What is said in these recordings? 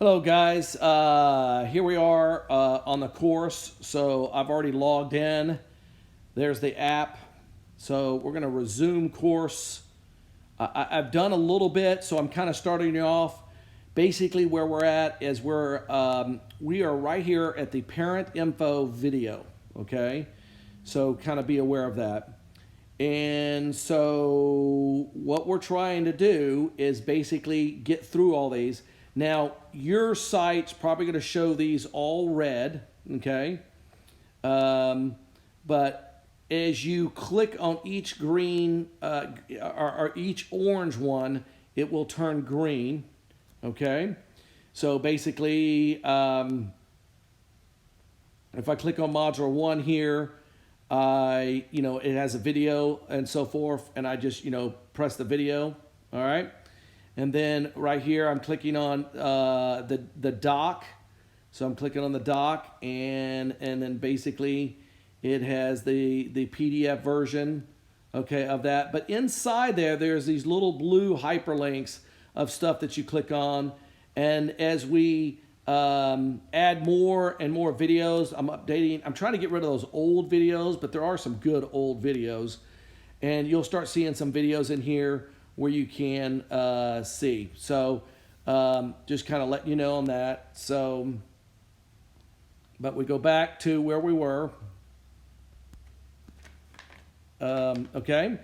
Hello guys, here we are on the course. So I've already logged in. There's the app. So we're going to resume course. I've done a little bit, so I'm kind of starting you off. Basically where we're at is we are right here at the parent info video, okay? So kind of be aware of that. And so what we're trying to do is basically get through all these. Now, your site's probably going to show these all red, okay? But as you click on each green or each orange one, it will turn green, okay? So basically, if I click on module 1 here, it has a video and so forth, and I just, press the video, all right? And then right here, I'm clicking on the doc. So I'm clicking on the doc, and then basically it has the PDF version, okay, of that. But inside there's these little blue hyperlinks of stuff that you click on. And as we add more and more videos, I'm trying to get rid of those old videos, but there are some good old videos. And you'll start seeing some videos in here where you can see. So just kind of let you know on that. So, but we go back to where we were. Okay,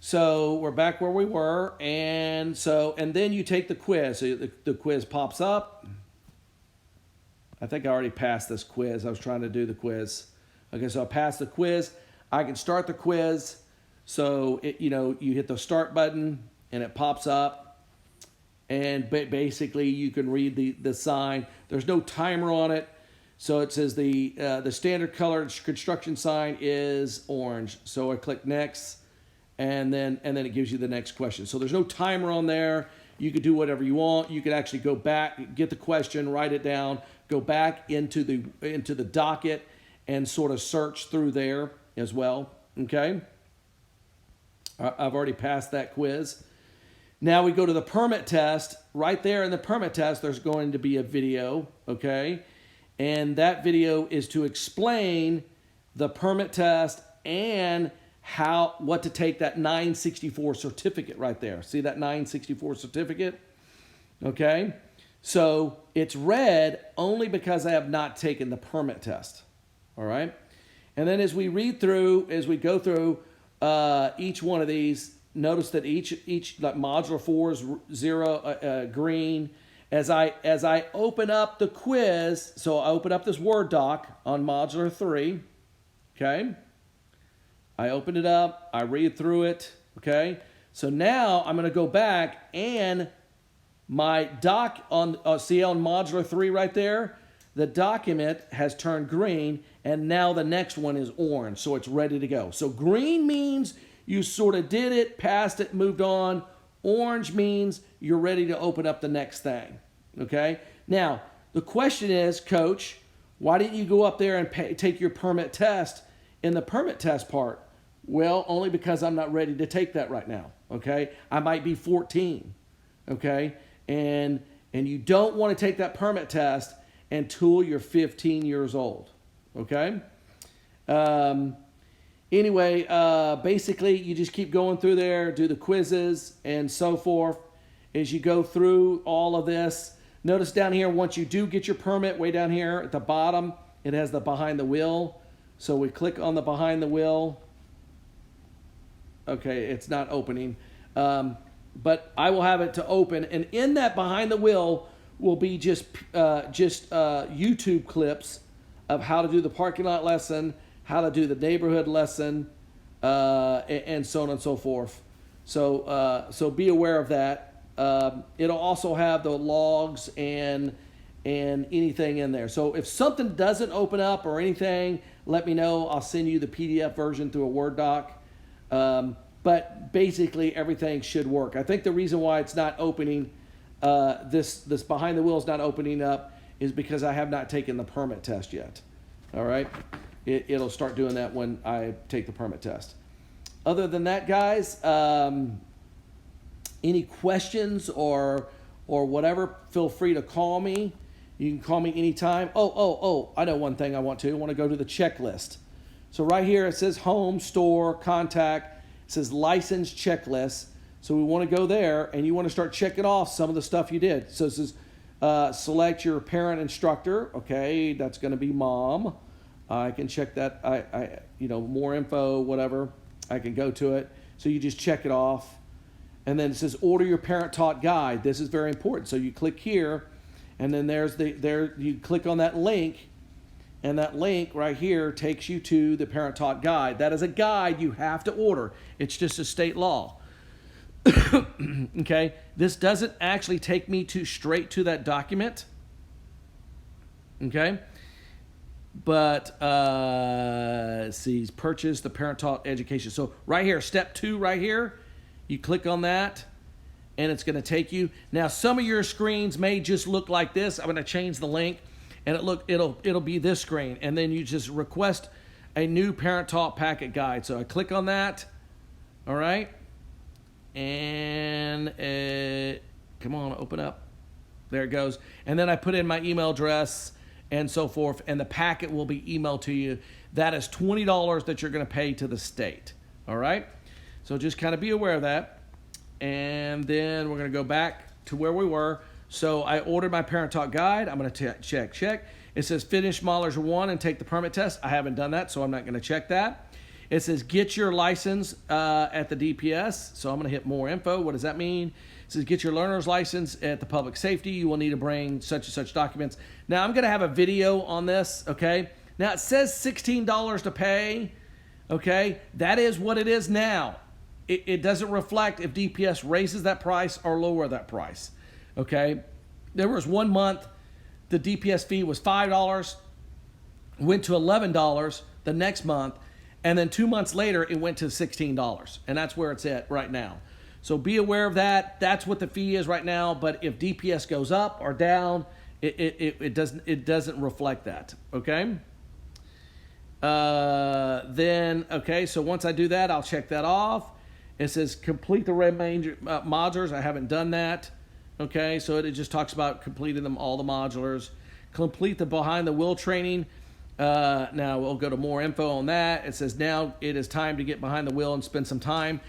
so we're back where we were, and then you take the quiz. So the quiz pops up. I think I already passed this quiz. I was trying to do the quiz. Okay, so I passed the quiz. I can start the quiz. So you hit the start button and it pops up, and basically you can read the sign. There's no timer on it, so it says the standard color construction sign is orange. So I click next, and then it gives you the next question. So there's no timer on there. You could do whatever you want. You could actually go back, get the question, write it down, go back into the docket, and sort of search through there as well. Okay. I've already passed that quiz. Now we go to the permit test. Right there in the permit test, there's going to be a video, okay? And that video is to explain the permit test and what to take that 964 certificate right there. See that 964 certificate? Okay? So it's red only because I have not taken the permit test, all right? And then as we go through each one of these, notice that each like modular 4 is 0 green. As I open up the quiz, so I open up this Word doc on modular 3, okay? I open it up, I read through it, okay? So now I'm going to go back, and my doc on modular 3 right there, the document has turned green, and now the next one is orange, so it's ready to go. So green means you sort of did it, passed it, moved on. Orange means you're ready to open up the next thing, okay? Now, the question is, Coach, why didn't you go up there and take your permit test in the permit test part? Well, only because I'm not ready to take that right now, okay? I might be 14, okay? And you don't want to take that permit test until you're 15 years old, okay? Anyway, basically, you just keep going through there, do the quizzes and so forth. As you go through all of this, notice down here, once you do get your permit, way down here at the bottom, it has the behind the wheel. So we click on the behind the wheel. Okay, it's not opening. But I will have it to open. And in that behind the wheel will be just YouTube clips of how to do the parking lot lesson, how to do the neighborhood lesson, and so on and so forth. So be aware of that. It'll also have the logs and anything in there. So if something doesn't open up or anything, let me know. I'll send you the PDF version through a Word doc. But basically everything should work. I think the reason why it's not opening, this behind the wheel is not opening up, is because I have not taken the permit test yet. All right. It'll start doing that when I take the permit test. Other than that, guys, any questions or or whatever, feel free to call me. You can call me anytime. Oh, I know one thing I want to go to the checklist. So right here it says home, store, contact. It says license checklist. So we want to go there, and you want to start checking off some of the stuff you did. So it says select your parent instructor. Okay, that's going to be mom. I can check that. More info, whatever. I can go to it. So you just check it off. And then it says order your parent taught guide. This is very important. So you click here, and then you click on that link, and that link right here takes you to the parent taught guide. That is a guide you have to order. It's just a state law. Okay, this doesn't actually take me straight to that document. Okay, but see, purchase the parent taught education. So right here, step 2, right here, you click on that, and it's going to take you. Now, some of your screens may just look like this. I'm going to change the link, and it'll be this screen, and then you just request a new parent taught packet guide. So I click on that. All right. And come on, open up. There it goes. And then I put in my email address and so forth, and the packet will be emailed to you. That is $20 that you're going to pay to the state. All right? So just kind of be aware of that. And then we're going to go back to where we were. So I ordered my parent taught guide. I'm going to check. It says finish Modulars 1 and take the permit test. I haven't done that, so I'm not going to check that. It says get your license at the DPS. So I'm going to hit more info. What does that mean? It says get your learner's license at the public safety. You will need to bring such and such documents. Now I'm going to have a video on this, okay? Now it says $16 to pay, okay? That is what it is now. It doesn't reflect if DPS raises that price or lower that price, okay? There was 1 month, the DPS fee was $5, went to $11 the next month, and then 2 months later, it went to $16, and that's where it's at right now. So be aware of that. That's what the fee is right now. But if DPS goes up or down, it doesn't reflect that. Okay. So once I do that, I'll check that off. It says complete the remainder modulars. I haven't done that. Okay, so it just talks about completing all the modulars. Complete the behind the wheel training. Now we'll go to more info on that. It says now it is time to get behind the wheel and spend some time.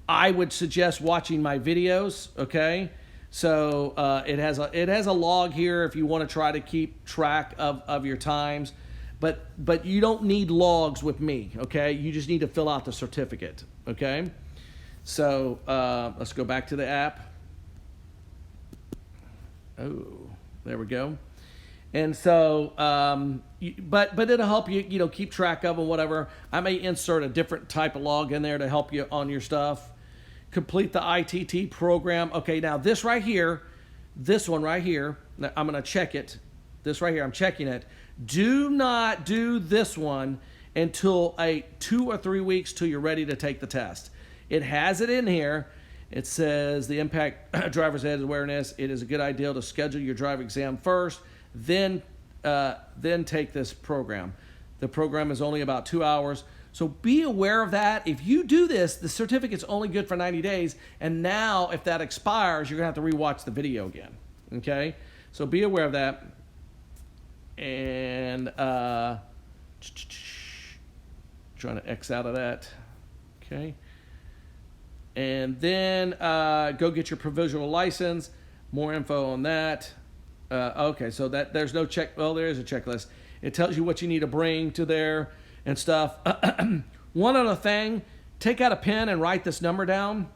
I would suggest watching my videos. Okay, so it has a log here if you want to try to keep track of your times, but you don't need logs with me. Okay, you just need to fill out the certificate. Okay, so let's go back to the app. Oh, there we go. And so, but it'll help you, keep track of and whatever. I may insert a different type of log in there to help you on your stuff. Complete the ITT program. Okay, now this right here, this one right here, I'm going to check it. This right here, I'm checking it. Do not do this one until 2 or 3 weeks till you're ready to take the test. It has it in here. It says the impact driver's ed awareness. It is a good idea to schedule your drive exam first. Then take this program. The program is only about 2 hours. So be aware of that. If you do this, the certificate's only good for 90 days. And now if that expires, you're going to have to rewatch the video again. Okay? So be aware of that. And trying to X out of that. Okay? And then go get your provisional license. More info on that. Okay, so there's no check. Well, there is a checklist. It tells you what you need to bring to there and stuff. One other thing, take out a pen and write this number down.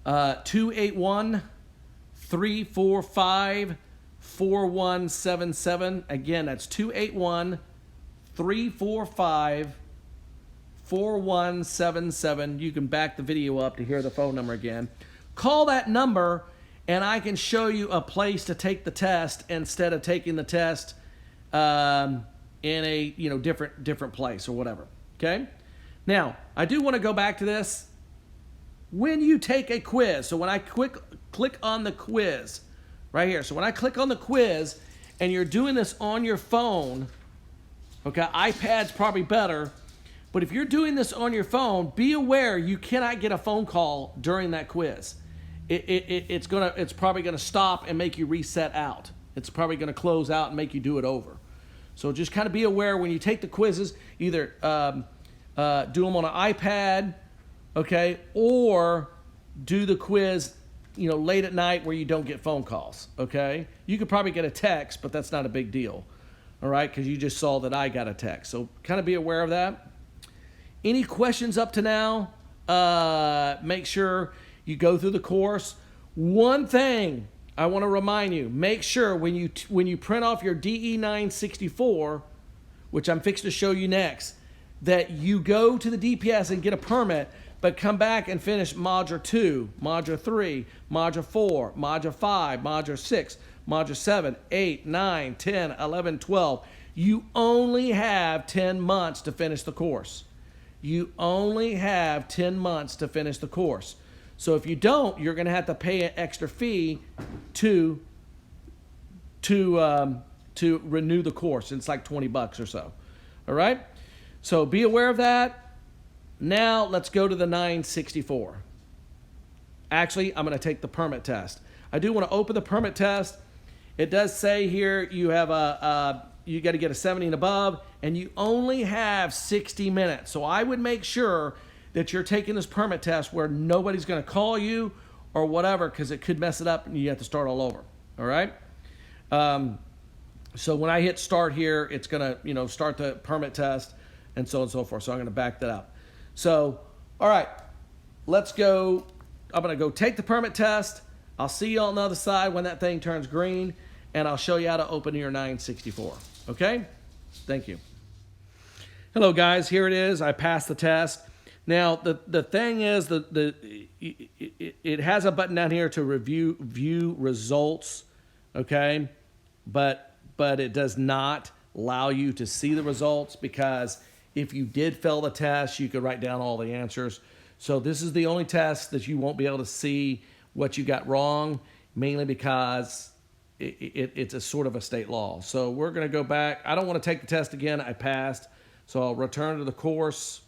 281-345-4177. Again, that's 281-345-4177. You can back the video up to hear the phone number again. Call that number, and I can show you a place to take the test instead of taking the test in a different place or whatever. Okay? Now, I do want to go back to this. When you take a quiz, so when I click on the quiz right here. So when I click on the quiz and you're doing this on your phone, okay, iPad's probably better, but if you're doing this on your phone, be aware you cannot get a phone call during that quiz. it's probably gonna stop and make you reset out. It's probably gonna close out and make you do it over. So just kind of be aware when you take the quizzes, either do them on an iPad, okay, or do the quiz, late at night where you don't get phone calls, okay? You could probably get a text, but that's not a big deal, all right, because you just saw that I got a text. So kind of be aware of that. Any questions up to now? Make sure you go through the course. One thing I want to remind you, make sure when you print off your DE964, which I'm fixing to show you next, that you go to the DPS and get a permit, but come back and finish Module 2, Module 3, Module 4, Module 5, Module 6, Module 7, 8, 9, 10, 11, 12. You only have 10 months to finish the course. You only have 10 months to finish the course. So if you don't, you're going to have to pay an extra fee to renew the course. It's like $20 or so. All right? So be aware of that. Now let's go to the 964. Actually, I'm going to take the permit test. I do want to open the permit test. It does say here you have you got to get a 70 and above, and you only have 60 minutes. So I would make sure that you're taking this permit test where nobody's going to call you or whatever, because it could mess it up and you have to start all over. All right? So when I hit start here, it's going to start the permit test and so on and so forth. So I'm going to back that up. So, all right, let's go. I'm going to go take the permit test. I'll see you on the other side when that thing turns green, and I'll show you how to open your 964. Okay? Thank you. Hello, guys. Here it is. I passed the test. Now, the thing is, it has a button down here to view results, okay? But it does not allow you to see the results, because if you did fail the test, you could write down all the answers. So this is the only test that you won't be able to see what you got wrong, mainly because it's a sort of a state law. So we're going to go back. I don't want to take the test again. I passed. So I'll return to the course.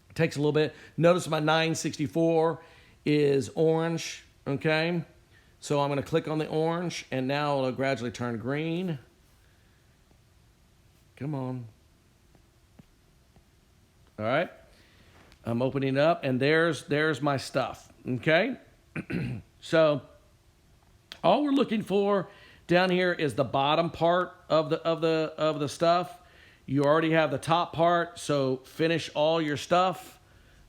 It takes a little bit. Notice my 964 is orange, okay? So I'm going to click on the orange, and now it'll gradually turn green. Come on. All right. I'm opening it up, and there's my stuff, okay? So all we're looking for down here is the bottom part of the stuff. You already have the top part, so finish all your stuff,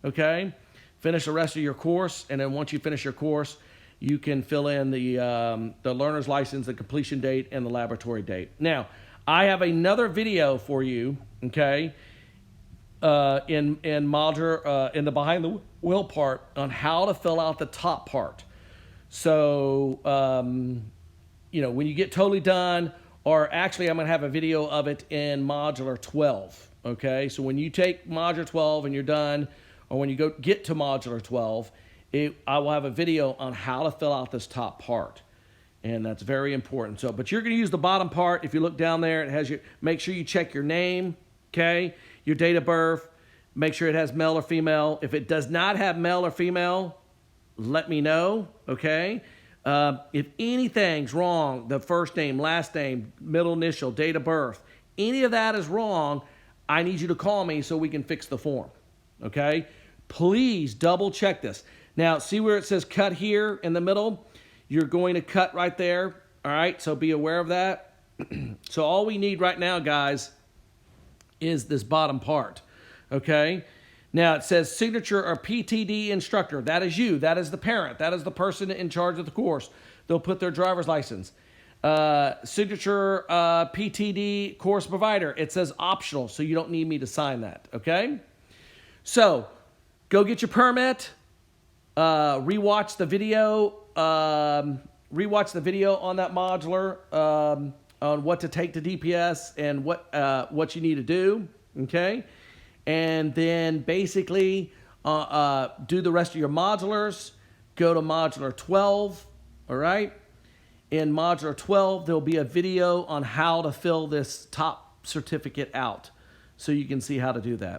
okay? Finish the rest of your course, and then once you finish your course, you can fill in the learner's license, the completion date, and the laboratory date. Now, I have another video for you, okay, in the behind the wheel part on how to fill out the top part. So, when you get totally done, or actually I'm going to have a video of it in Modular 12, okay? So when you take Modular 12 and you're done, or when you get to Modular 12, I will have a video on how to fill out this top part. And that's very important. So, but you're going to use the bottom part. If you look down there, it has make sure you check your name, okay? Your date of birth. Make sure it has male or female. If it does not have male or female, let me know, okay? If anything's wrong, the first name, last name, middle initial, date of birth, any of that is wrong, I need you to call me so we can fix the form, okay? Please double check this. Now, see where it says cut here in the middle? You're going to cut right there, all right? So be aware of that. So all we need right now, guys, is this bottom part, okay? Now, it says signature or PTD instructor. That is you. That is the parent. That is the person in charge of the course. They'll put their driver's license. Signature PTD course provider. It says optional, so you don't need me to sign that, okay? So, go get your permit. Rewatch the video. Rewatch the video on that modular on what to take to DPS and what you need to do, okay? And then basically do the rest of your modulars. Go to Modular 12, all right? In Modular 12, there'll be a video on how to fill this top certificate out so you can see how to do that.